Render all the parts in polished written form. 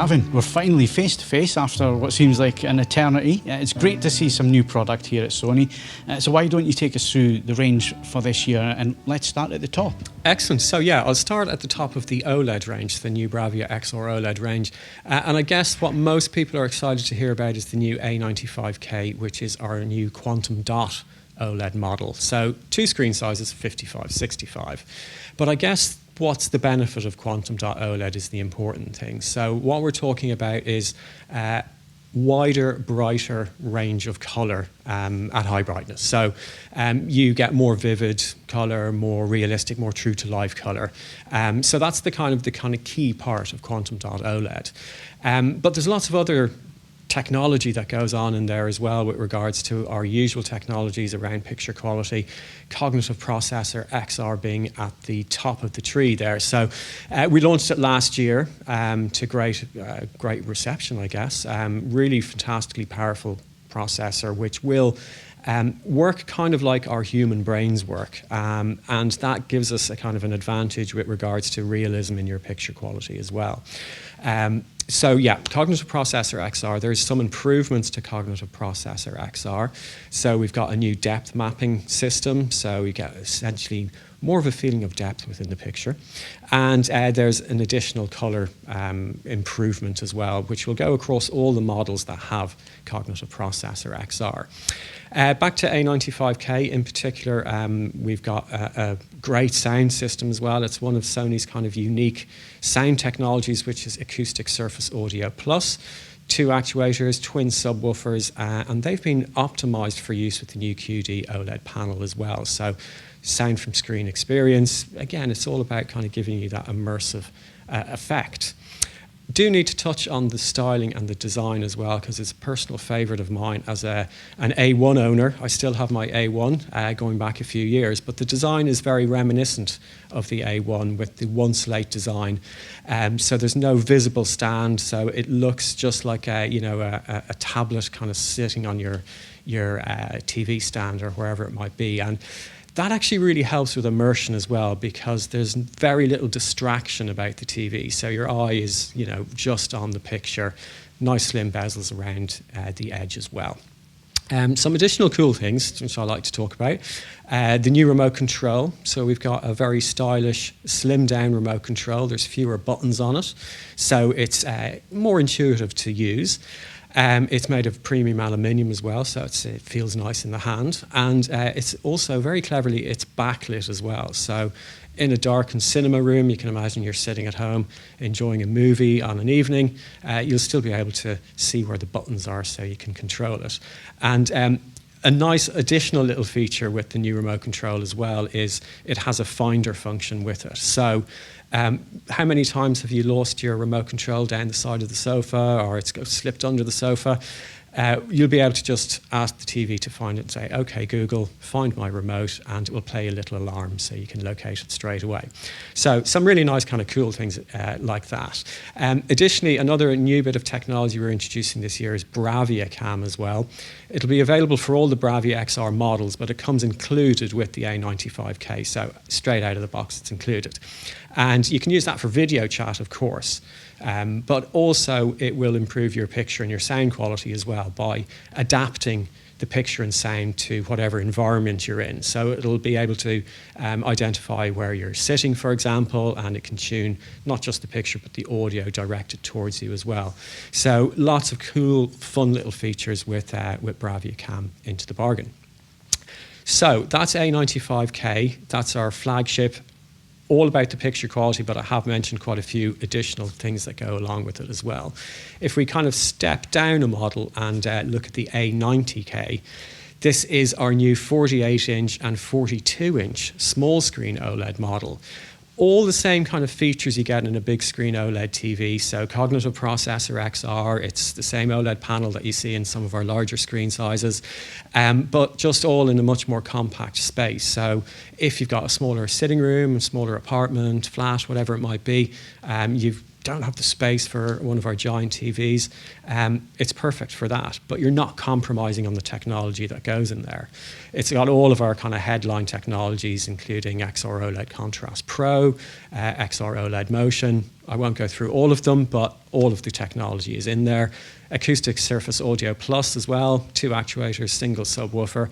Gavin, we're finally face to face after what seems like an eternity. It's great to see some new product here at Sony. So why don't you take us through the range for this year, and let's start at the top. Excellent. So yeah, I'll start at the top of the OLED range, the new Bravia XR OLED range. And I guess what most people are excited to hear about is the new A95K, which is our new quantum dot OLED model. So two screen sizes, 55/65. But I guess what's the benefit of quantum dot OLED is the important thing. So what we're talking about is wider, brighter range of colour at high brightness. So you get more vivid colour, more realistic, more true to life colour. So that's the kind of key part of quantum dot OLED. But there's lots of other technology that goes on in there as well with regards to our usual technologies around picture quality, cognitive processor, XR being at the top of the tree there. So we launched it last year to great reception, I guess. Really fantastically powerful processor, which will work kind of like our human brains work. And that gives us a kind of an advantage with regards to realism in your picture quality as well. So yeah, cognitive processor XR, there's some improvements to cognitive processor XR. So we've got a new depth mapping system, so you get essentially more of a feeling of depth within the picture. And there's an additional color improvement as well, which will go across all the models that have cognitive processor XR. Back to A95K in particular, we've got a great sound system as well. It's one of Sony's kind of unique sound technologies, which is Acoustic Surface Audio Plus. Two actuators, twin subwoofers, and they've been optimized for use with the new QD OLED panel as well. So sound from screen experience, again, it's all about kind of giving you that immersive effect. Do need to touch on the styling and the design as well, because it's a personal favourite of mine as an A1 owner. I still have my A1 going back a few years, but the design is very reminiscent of the A1 with the one slate design. So there's no visible stand, so it looks just like a tablet kind of sitting on your TV stand or wherever it might be. And that actually really helps with immersion as well, because there's very little distraction about the TV. So your eye is, just on the picture. Nice slim bezels around the edge as well. Some additional cool things, which I like to talk about. The new remote control. So we've got a very stylish, slimmed down remote control. There's fewer buttons on it. So it's more intuitive to use. It's made of premium aluminium as well, so it feels nice in the hand. And it's also, very cleverly, it's backlit as well. So in a darkened cinema room, you can imagine you're sitting at home enjoying a movie on an evening, you'll still be able to see where the buttons are so you can control it. And a nice additional little feature with the new remote control as well is it has a finder function with it. So how many times have you lost your remote control down the side of the sofa, or it's slipped under the sofa? You'll be able to just ask the TV to find it and say, OK, Google, find my remote, and it will play a little alarm so you can locate it straight away. So some really nice kind of cool things like that. Additionally, another new bit of technology we're introducing this year is Braviacam as well. It'll be available for all the Bravia XR models, but it comes included with the A95K, so straight out of the box it's included. And you can use that for video chat, of course, but also it will improve your picture and your sound quality as well by adapting the picture and sound to whatever environment you're in. So it'll be able to identify where you're sitting, for example, and it can tune not just the picture but the audio directed towards you as well. So lots of cool, fun little features with Braviacam into the bargain. So that's A95K, that's our flagship. All about the picture quality, but I have mentioned quite a few additional things that go along with it as well. If we kind of step down a model and look at the A90K, this is our new 48-inch and 42-inch small screen OLED model. All the same kind of features you get in a big screen OLED TV. So cognitive processor XR, it's the same OLED panel that you see in some of our larger screen sizes, but just all in a much more compact space. So if you've got a smaller sitting room, a smaller apartment, flat, whatever it might be, you don't have the space for one of our giant TVs, it's perfect for that. But you're not compromising on the technology that goes in there. It's got all of our kind of headline technologies, including XR OLED Contrast Pro, XR OLED Motion. I won't go through all of them, but all of the technology is in there. Acoustic Surface Audio Plus as well, 2 actuators, single subwoofer.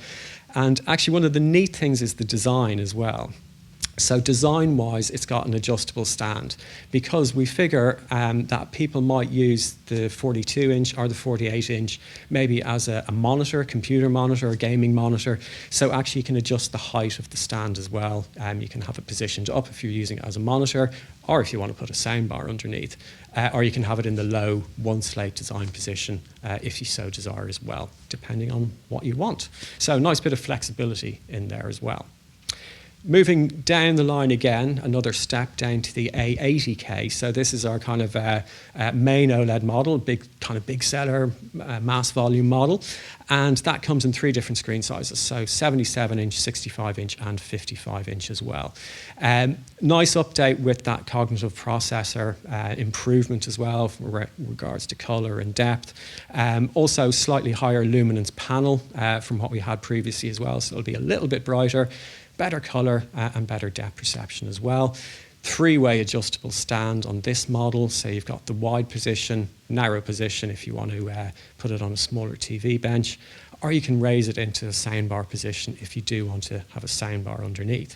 And actually one of the neat things is the design as well. So design-wise, it's got an adjustable stand because we figure that people might use the 42-inch or the 48-inch maybe as a monitor, a computer monitor, a gaming monitor. So actually you can adjust the height of the stand as well. You can have it positioned up if you're using it as a monitor, or if you want to put a soundbar underneath. Or you can have it in the low one-slate design position if you so desire as well, depending on what you want. So nice bit of flexibility in there as well. Moving down the line again, another step down to the A80K. So this is our kind of main OLED model, big seller, mass volume model. And that comes in 3 different screen sizes. So 77-inch, 65-inch, and 55-inch as well. Nice update with that cognitive processor improvement as well for regards to color and depth. Also slightly higher luminance panel from what we had previously as well. So it'll be a little bit brighter. Better color and better depth perception as well. 3-way adjustable stand on this model. So you've got the wide position, narrow position if you want to put it on a smaller TV bench, or you can raise it into a soundbar position if you do want to have a soundbar underneath.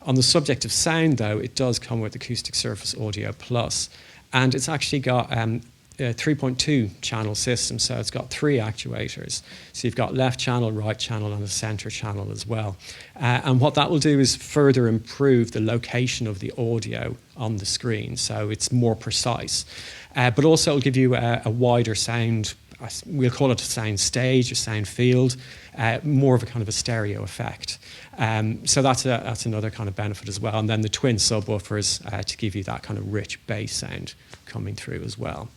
On the subject of sound though, it does come with Acoustic Surface Audio Plus, and it's actually got a 3.2 channel system, so it's got 3 actuators. So you've got left channel, right channel, and a center channel as well. And what that will do is further improve the location of the audio on the screen, so it's more precise. But also it'll give you a wider sound, we'll call it a sound stage, a sound field, more of a kind of a stereo effect. So that's another kind of benefit as well. And then the twin subwoofers to give you that kind of rich bass sound coming through as well.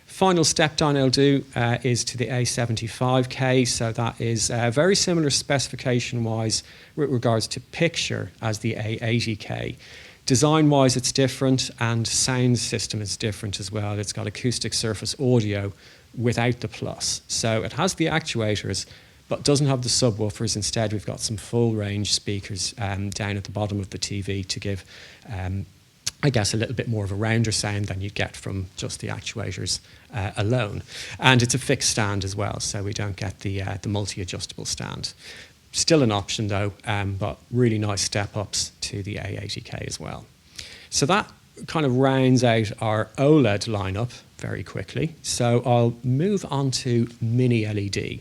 Final step down I'll do is to the A75K. So that is very similar specification-wise with regards to picture as the A80K. Design-wise, it's different, and sound system is different as well. It's got Acoustic Surface Audio without the plus. So it has the actuators, but doesn't have the subwoofers. Instead, we've got some full-range speakers down at the bottom of the TV to give I guess a little bit more of a rounder sound than you'd get from just the actuators alone. And it's a fixed stand as well, so we don't get the multi-adjustable stand. Still an option though, but really nice step ups to the A80K as well. So that kind of rounds out our OLED lineup very quickly. So I'll move on to mini LED.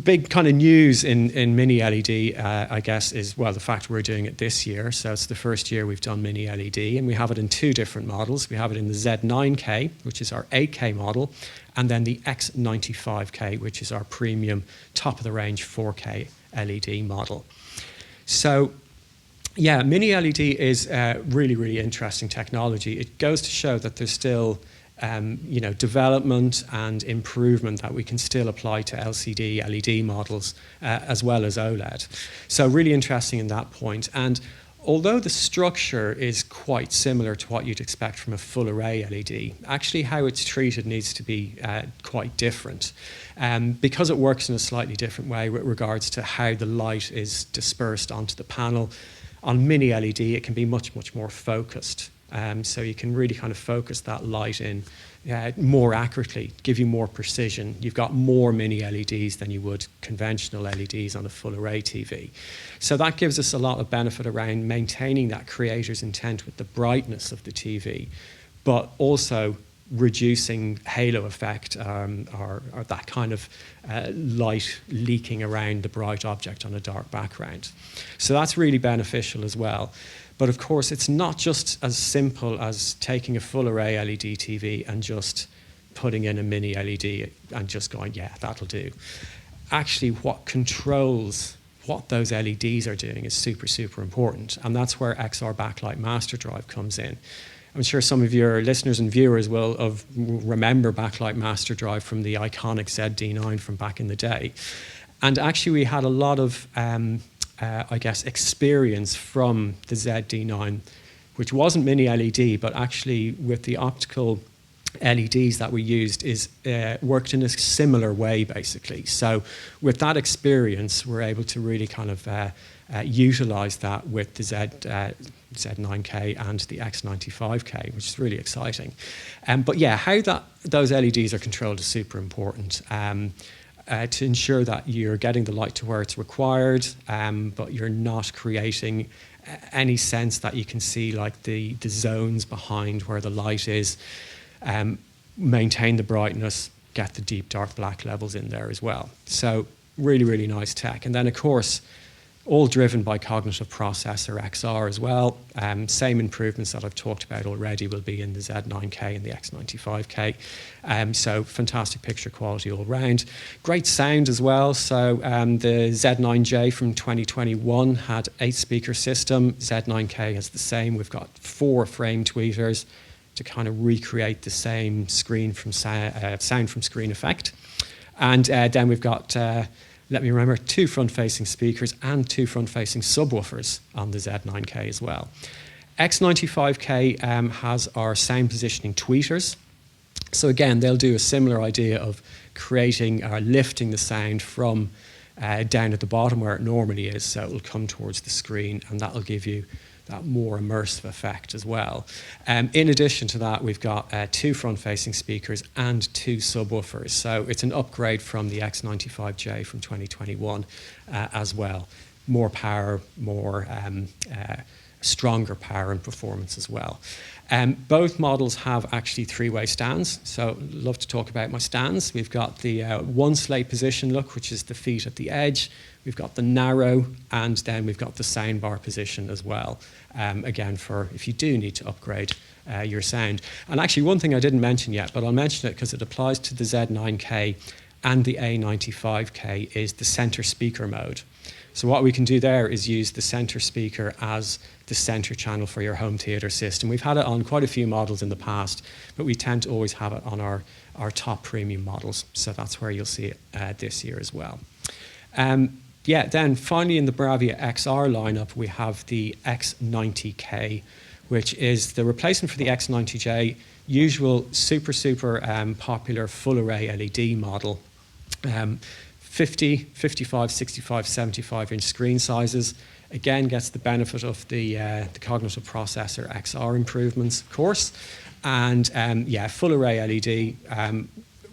Big kind of news in mini LED, I guess, is, well, the fact we're doing it this year. So it's the first year we've done mini LED, and we have it in 2 different models. We have it in the Z9K, which is our 8K model, and then the X95K, which is our premium top-of-the-range 4K LED model. So yeah, mini LED is really, really interesting technology. It goes to show that there's still development and improvement that we can still apply to LCD, LED models, as well as OLED. So really interesting in that point. And although the structure is quite similar to what you'd expect from a full array LED, actually how it's treated needs to be quite different. Because it works in a slightly different way with regards to how the light is dispersed onto the panel. On mini LED, it can be much, much more focused. So you can really kind of focus that light in more accurately, give you more precision. You've got more mini LEDs than you would conventional LEDs on a full array TV. So that gives us a lot of benefit around maintaining that creator's intent with the brightness of the TV, but also reducing halo effect or that kind of light leaking around the bright object on a dark background. So that's really beneficial as well. But of course, it's not just as simple as taking a full array LED TV and just putting in a mini LED and just going, yeah, that'll do. Actually, what controls what those LEDs are doing is super, super important. And that's where XR Backlight Master Drive comes in. I'm sure some of your listeners and viewers will remember Backlight Master Drive from the iconic ZD9 from back in the day. And actually, we had a lot of I guess, experience from the ZD9, which wasn't mini LED, but actually with the optical LEDs that we used worked in a similar way, basically. So with that experience, we're able to really kind of utilise that with the Z9K and the X95K, which is really exciting. But yeah, how those LEDs are controlled is super important. To ensure that you're getting the light to where it's required, but you're not creating any sense that you can see like the zones behind where the light is. Maintain the brightness, get the deep dark black levels in there as well. So really, really nice tech. And then of course, all driven by cognitive processor XR as well. Same improvements that I've talked about already will be in the Z9K and the X95K. So fantastic picture quality all round. Great sound as well. So the Z9J from 2021 had 8-speaker system. Z9K has the same. We've got 4 frame tweeters to kind of recreate the same screen from sound from screen effect. And then we've got let me remember, 2 front-facing speakers and 2 front-facing subwoofers on the Z9K as well. X95K has our sound positioning tweeters. So again, they'll do a similar idea of creating or lifting the sound from down at the bottom where it normally is, so it will come towards the screen, and that will give you that more immersive effect as well. In addition to that, we've got 2 front-facing speakers and 2 subwoofers. So it's an upgrade from the X95J from 2021 as well. More power, more stronger power and performance as well. Both models have actually 3-way stands, so I'd love to talk about my stands. We've got the one slate position look, which is the feet at the edge. We've got the narrow, and then we've got the soundbar position as well. Again, for if you do need to upgrade your sound. And actually, one thing I didn't mention yet, but I'll mention it because it applies to the Z9K and the A95K, is the center speaker mode. So what we can do there is use the center speaker as the center channel for your home theater system. We've had it on quite a few models in the past, but we tend to always have it on our top premium models. So that's where you'll see it this year as well. Yeah, then finally in the Bravia XR lineup, we have the X90K, which is the replacement for the X90J, usual super popular full array LED model. 50, 55, 65, 75-inch screen sizes. Again, gets the benefit of the cognitive processor XR improvements, of course. And yeah, full array LED,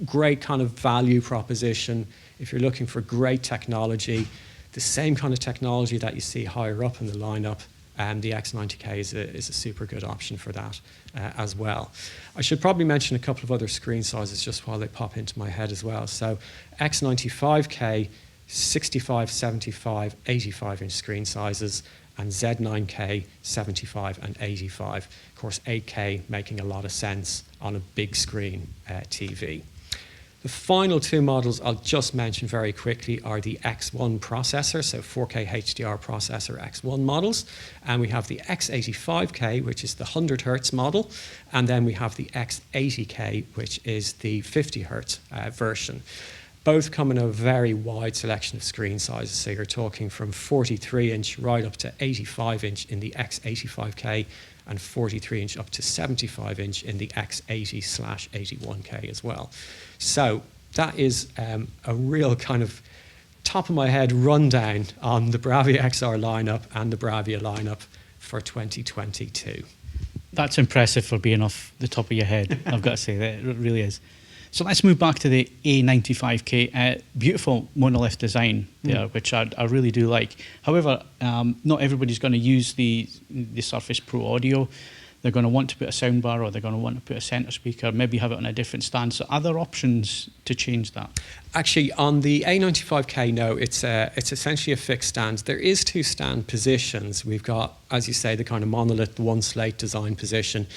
great kind of value proposition. If you're looking for great technology, the same kind of technology that you see higher up in the lineup, the X90K is a super good option for that as well. I should probably mention a couple of other screen sizes just while they pop into my head as well. So X95K, 65, 75, 85-inch screen sizes, and Z9K, 75 and 85. Of course, 8K making a lot of sense on a big screen TV. The final 2 models I'll just mention very quickly are the X1 processor, so 4K HDR processor X1 models. And we have the X85K, which is the 100 Hz model. And then we have the X80K, which is the 50 Hz version. Both come in a very wide selection of screen sizes. So you're talking from 43-inch right up to 85-inch in the X85K, and 43-inch up to 75-inch in the X80/81K as well. So that is a real kind of top-of-my-head rundown on the Bravia XR lineup and the Bravia lineup for 2022. That's impressive for being off the top of your head, I've got to say, that it really is. So let's move back to the A95K. Beautiful monolith design there, which I really do like. However, not everybody's going to use the Surface Pro Audio. They're going to want to put a soundbar, or they're going to want to put a center speaker, maybe have it on a different stand. So are there options to change that? Actually, on the A95K, no, it's essentially a fixed stand. There is 2 stand positions. We've got, as you say, the kind of monolith one slate design position.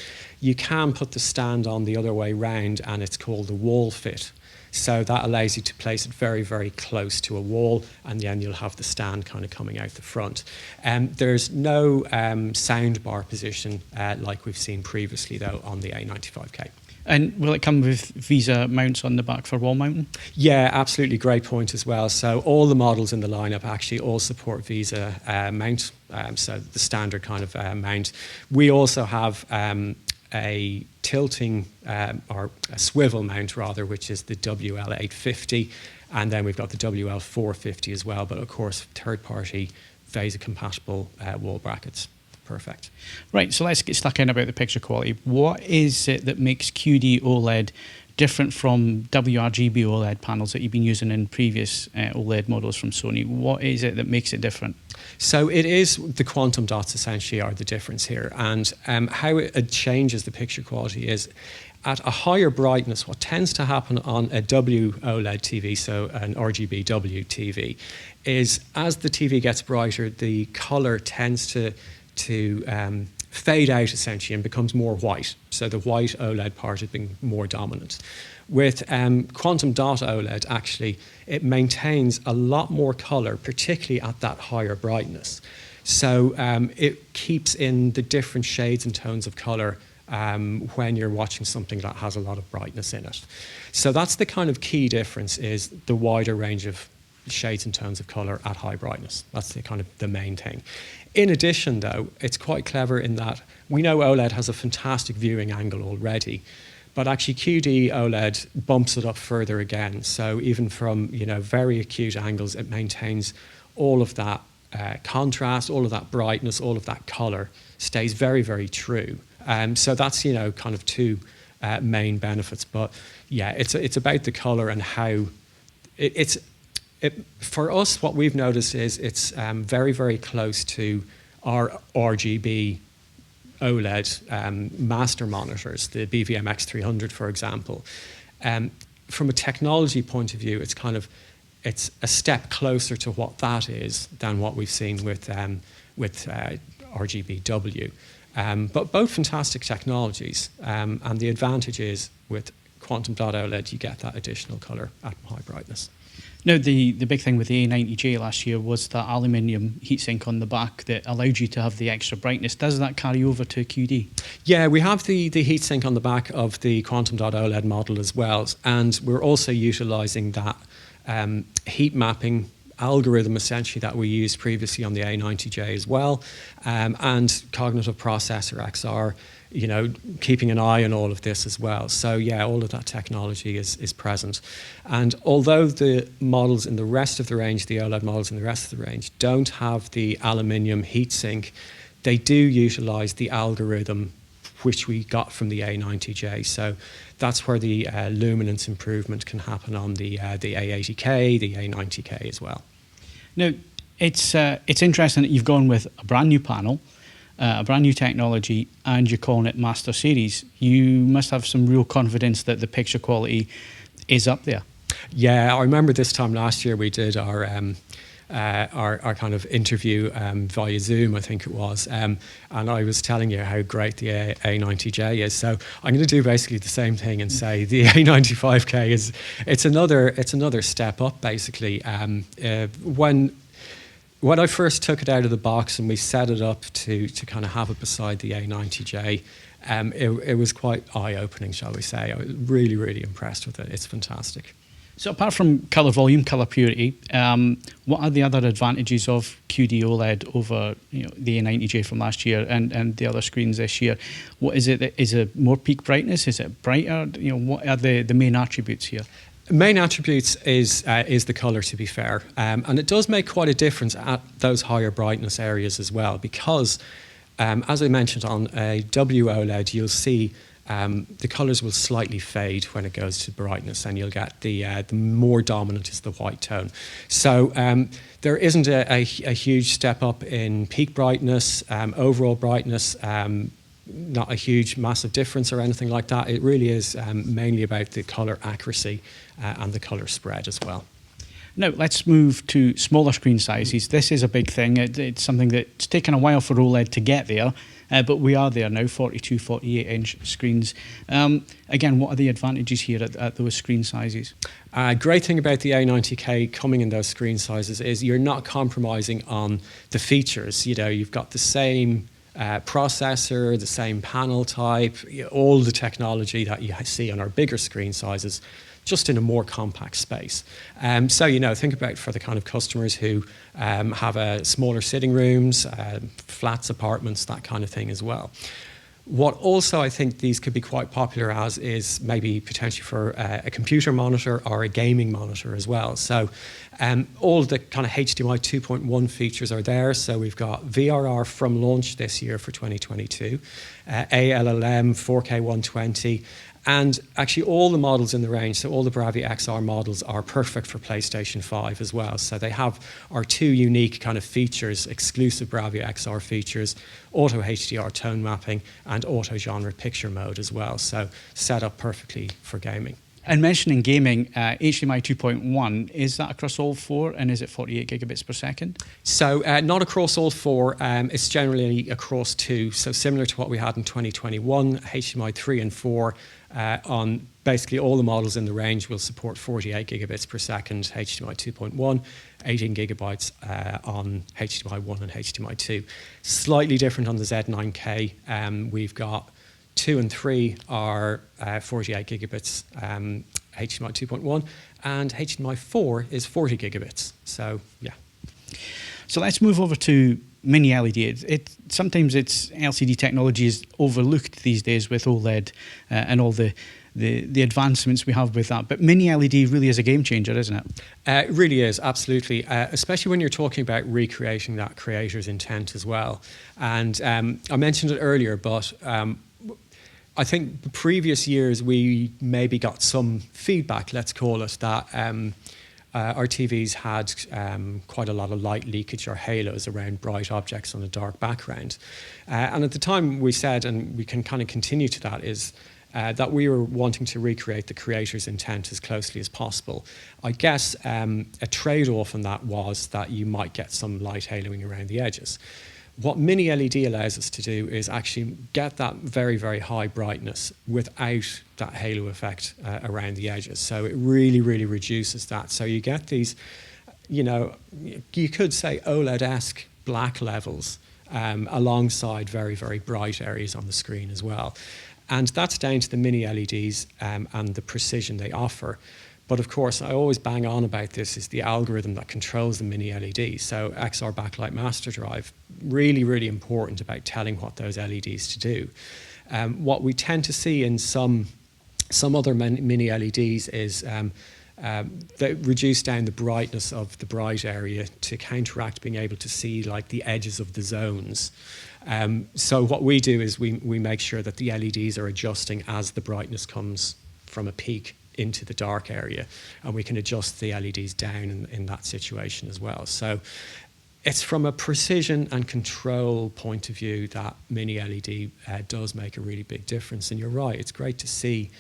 You can put the stand on the other way round, and it's called the wall fit. So that allows you to place it very, very close to a wall, and then you'll have the stand kind of coming out the front. There's no sound bar position like we've seen previously, though, on the A95K. And will it come with Visa mounts on the back for wall mounting? Yeah, absolutely. Great point as well. So all the models in the lineup actually all support Visa mount, so the standard kind of mount. We also have a tilting or a swivel mount rather, which is the WL850, and then we've got the WL450 as well, but of course third-party VESA-compatible wall brackets. Perfect. Right, so let's get stuck in about the picture quality. What is it that makes QD OLED different from WRGB OLED panels that you've been using in previous OLED models from Sony? What is it that makes it different? So it is the quantum dots essentially are the difference here, and how it changes the picture quality is at a higher brightness. What tends to happen on a WOLED TV, so an RGBW TV, is as the TV gets brighter, the color tends to fade out essentially and becomes more white. So the white OLED part has been more dominant. With quantum dot OLED, actually, it maintains a lot more color, particularly at that higher brightness. So it keeps in the different shades and tones of color when you're watching something that has a lot of brightness in it. So that's the kind of key difference, is the wider range of shades and tones of color at high brightness. That's the kind of the main thing. In addition, though, it's quite clever in that we know OLED has a fantastic viewing angle already, but actually QD OLED bumps it up further again. So even from very acute angles, it maintains all of that contrast, all of that brightness, all of that color stays very, very true. So that's kind of two main benefits. But yeah, it's about the color and how for us, what we've noticed is it's very, very close to our RGB OLED master monitors, the BVM X300, for example. From a technology point of view, it's a step closer to what that is than what we've seen with RGBW. But both fantastic technologies, and the advantage is with quantum dot OLED, you get that additional color at high brightness. Now, the big thing with the A90J last year was that aluminium heatsink on the back that allowed you to have the extra brightness. Does that carry over to QD? Yeah, we have the heatsink on the back of the quantum dot OLED model as well, and we're also utilising that heat mapping algorithm essentially that we used previously on the A90J as well, and cognitive processor XR, keeping an eye on all of this as well. So yeah, all of that technology is present. And although the models in the rest of the range, the OLED models in the rest of the range, don't have the aluminium heatsink, they do utilize the algorithm which we got from the A90J. So that's where the luminance improvement can happen on the A80K, the A90K as well. Now, it's interesting that you've gone with a brand new panel, a brand new technology, and you're calling it Master Series. You must have some real confidence that the picture quality is up there. Yeah, I remember this time last year we did our kind of interview via Zoom, I think it was, and I was telling you how great the A90J is. So I'm going to do basically the same thing and say the A95K it's another step up basically. When I first took it out of the box and we set it up to kind of have it beside the A90J, it was quite eye-opening, shall we say. I was really, really impressed with it. It's fantastic. So apart from colour volume, colour purity, what are the other advantages of QD OLED over the A90J from last year and the other screens this year? What is it? Is it more peak brightness? Is it brighter? What are the main attributes here? Main attributes is the colour, to be fair, and it does make quite a difference at those higher brightness areas as well, because as I mentioned on a WOLED, you'll see the colours will slightly fade when it goes to brightness, and you'll get the more dominant is the white tone. So there isn't a huge step up in peak brightness, overall brightness. Not a huge, massive difference or anything like that. It really is mainly about the colour accuracy and the colour spread as well. Now, let's move to smaller screen sizes. This is a big thing. It's something that's taken a while for OLED to get there, but we are there now, 42, 48-inch screens. Again, what are the advantages here at those screen sizes? Great thing about the A90K coming in those screen sizes is you're not compromising on the features. You've got the same processor, the same panel type, all the technology that you see on our bigger screen sizes, just in a more compact space. So, think about for the kind of customers who have smaller sitting rooms, flats, apartments, that kind of thing as well. What also I think these could be quite popular as is maybe potentially for a computer monitor or a gaming monitor as well. So all the kind of HDMI 2.1 features are there. So we've got VRR from launch this year for 2022, ALLM, 4K 120, and actually all the models in the range, so all the Bravia XR models are perfect for PlayStation 5 as well. So they have our two unique kind of features, exclusive Bravia XR features, auto HDR tone mapping and auto genre picture mode as well. So set up perfectly for gaming. And mentioning gaming, HDMI 2.1, is that across all four, and is it 48 gigabits per second? So not across all four, it's generally across two. So similar to what we had in 2021, HDMI 3 and 4 on basically all the models in the range will support 48 gigabits per second HDMI 2.1, 18 gigabytes on HDMI 1 and HDMI 2. Slightly different on the Z9K. We've got 2 and 3 are 48 gigabits HDMI 2.1, and HDMI 4 is 40 gigabits. So, yeah. So let's move over to mini LED. Sometimes LCD technology is overlooked these days with OLED and all the advancements we have with that. But mini LED really is a game changer, isn't it? It really is, absolutely. Especially when you're talking about recreating that creator's intent as well. And I mentioned it earlier, but I think the previous years we maybe got some feedback, let's call it, that our TVs had quite a lot of light leakage or halos around bright objects on a dark background. And at the time we said, and we can kind of continue to that, is that we were wanting to recreate the creator's intent as closely as possible. I guess a trade-off on that was that you might get some light haloing around the edges. What mini LED allows us to do is actually get that very, very high brightness without that halo effect around the edges. So it really, really reduces that. So you get these, you could say OLED-esque black levels alongside very, very bright areas on the screen as well. And that's down to the mini LEDs and the precision they offer. But of course, I always bang on about this, is the algorithm that controls the mini LED. So XR Backlight Master Drive, really, really important about telling what those LEDs to do. What we tend to see in some other mini LEDs is they reduce down the brightness of the bright area to counteract being able to see like the edges of the zones. So what we do is we make sure that the LEDs are adjusting as the brightness comes from a peak into the dark area, and we can adjust the LEDs down in that situation as well. So it's from a precision and control point of view that mini LED does make a really big difference. And you're right, it's great to see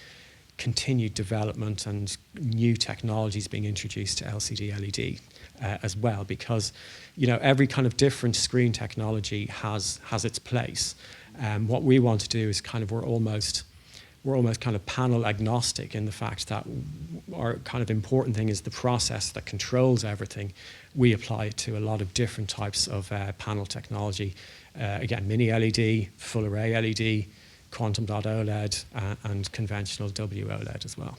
continued development and new technologies being introduced to LCD LED as well, because every kind of different screen technology has its place. What we want to do is we're almost kind of panel agnostic in the fact that our kind of important thing is the process that controls everything. We apply it to a lot of different types of panel technology. Again, mini LED, full array LED, quantum dot OLED, and conventional WOLED as well.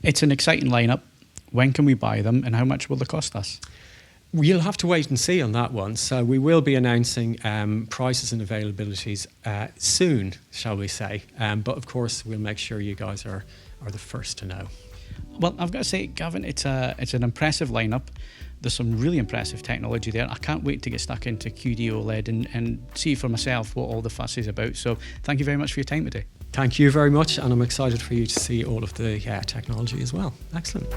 It's an exciting lineup. When can we buy them, and how much will they cost us? You'll have to wait and see on that one. So we will be announcing prices and availabilities soon, shall we say. But of course, we'll make sure you guys are the first to know. Well, I've got to say, Gavin, it's an impressive lineup. There's some really impressive technology there. I can't wait to get stuck into QD OLED and see for myself what all the fuss is about. So thank you very much for your time today. Thank you very much, and I'm excited for you to see all of the technology as well. Excellent.